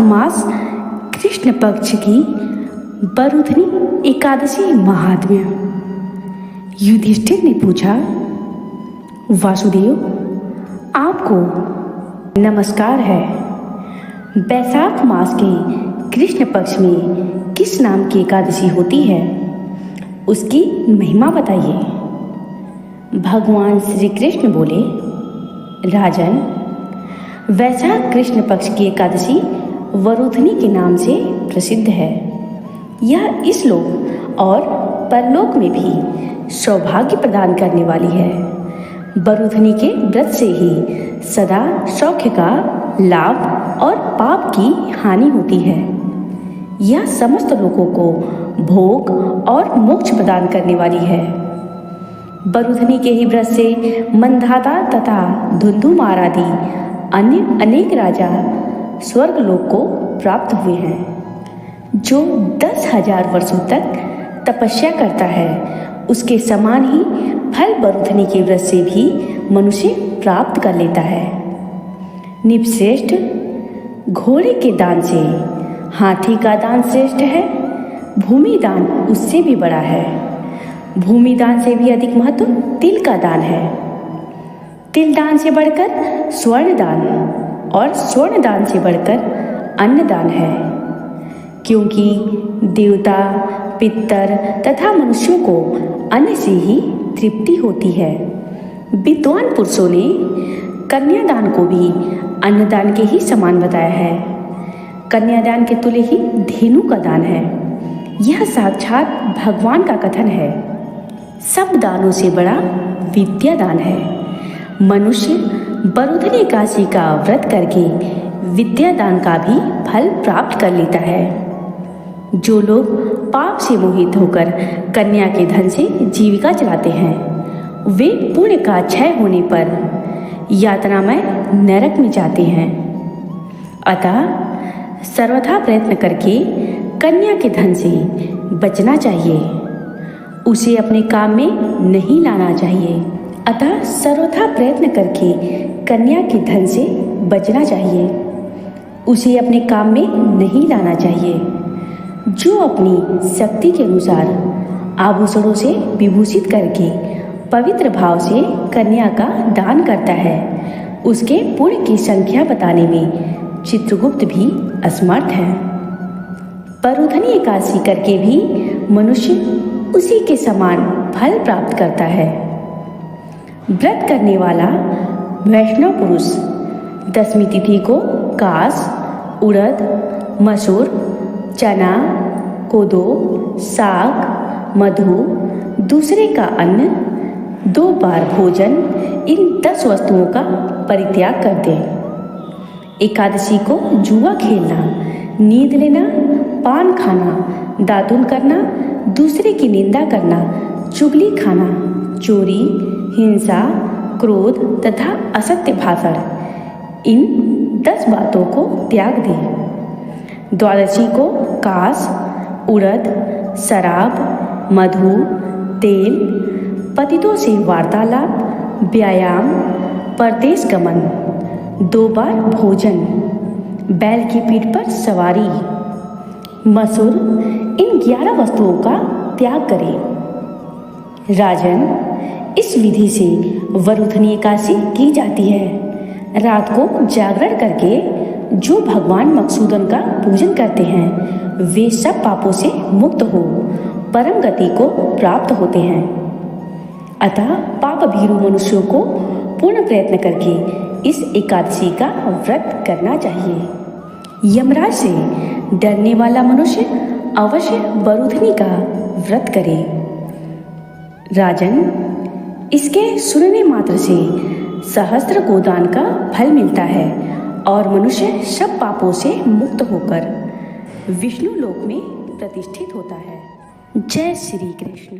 मास कृष्ण पक्ष की बरुधनी एकादशी महात्म्य। युधिष्ठिर ने पूछा, वासुदेव, आपको नमस्कार है। बैसाख मास के कृष्ण पक्ष में किस नाम की एकादशी होती है, उसकी महिमा बताइए। भगवान श्री कृष्ण बोले, राजन, वैशाख कृष्ण पक्ष की एकादशी वरुधनी के नाम से प्रसिद्ध है। यह इस लोक और परलोक में भी सौभाग्य प्रदान करने वाली है। वरुधनी के व्रत से ही सदा सौख्य का लाभ और पाप की हानि होती है। यह समस्त लोगों को भोग और मोक्ष प्रदान करने वाली है। वरुधनी के ही व्रत से मंधाता तथा धुंधुमार आदि अन्य अनेक राजा स्वर्ग लोक को प्राप्त हुए हैं। जो 10,000 वर्षों तक तपस्या करता है, उसके समान ही फल वरुधनी के व्रत से भी मनुष्य प्राप्त कर लेता है। निपश्रेष्ठ, घोड़े के दान से हाथी का दान श्रेष्ठ है। भूमि दान उससे भी बड़ा है। भूमि दान से भी अधिक महत्व तिल का दान है। तिल दान से बढ़कर स्वर्ण दान और स्वर्ण दान से बढ़कर अन्न दान है, क्योंकि देवता, पितर तथा मनुष्यों को अन्न से ही तृप्ति होती है। विद्वान पुरुषों ने कन्यादान को भी अन्नदान के ही समान बताया है। कन्यादान के तुल्य ही धेनु का दान है। यह साक्षात भगवान का कथन है। सब दानों से बड़ा विद्या दान है। मनुष्य वरुधनी एकादशी का व्रत करके विद्या दान का भी फल प्राप्त कर लेता है। जो लोग पाप से मोहित होकर कन्या के धन से जीविका चलाते हैं, वे पुण्य का क्षय होने पर यातनामय नरक में जाते हैं। अतः सर्वथा प्रयत्न करके कन्या के धन से बचना चाहिए। उसे अपने काम में नहीं लाना चाहिए। अतः सर्वथा प्रयत्न करके कन्या के धन से बचना चाहिए। उसे अपने काम में नहीं लाना चाहिए। जो अपनी शक्ति के अनुसार आभूषणों से विभूषित करके पवित्र भाव से कन्या का दान करता है, उसके पुण्य की संख्या बताने में चित्रगुप्त भी असमर्थ है। वरुधनी एकादशी करके भी मनुष्य उसी के समान फल प्राप्त करता है। व्रत करने वाला वैष्णव पुरुष दशमी तिथि को कास, उड़द, मसूर, चना, कोदो, साग, मधु, दूसरे का अन्न, 2 बार भोजन, इन 10 वस्तुओं का परित्याग कर दे। एकादशी को जुआ खेलना, नींद लेना, पान खाना, दातुन करना, दूसरे की निंदा करना, चुगली खाना, चोरी, हिंसा, क्रोध तथा असत्य भाषण, इन 10 बातों को त्याग दे। द्वादशी को कास, उड़द, शराब, मधु, तेल, पतितों से वार्तालाप, व्यायाम, परदेश गमन, 2 बार भोजन, बैल की पीठ पर सवारी, मसूर, इन 11 वस्तुओं का त्याग करें। राजन, इस विधि से वरुधनी एकादशी की जाती है। रात को जागरण करके जो भगवान मकसूदन का पूजन करते हैं, वे सब पापों से मुक्त हो परम गति को प्राप्त होते हैं। अतः पाप भीरु मनुष्यों को पूर्ण प्रयत्न करके इस एकादशी का व्रत करना चाहिए। यमराज से डरने वाला मनुष्य अवश्य वरुधनी का व्रत करे। राजन, इसके सुनने मात्र से सहस्त्र गोदान का फल मिलता है और मनुष्य सब पापों से मुक्त होकर विष्णु लोक में प्रतिष्ठित होता है। जय श्री कृष्ण।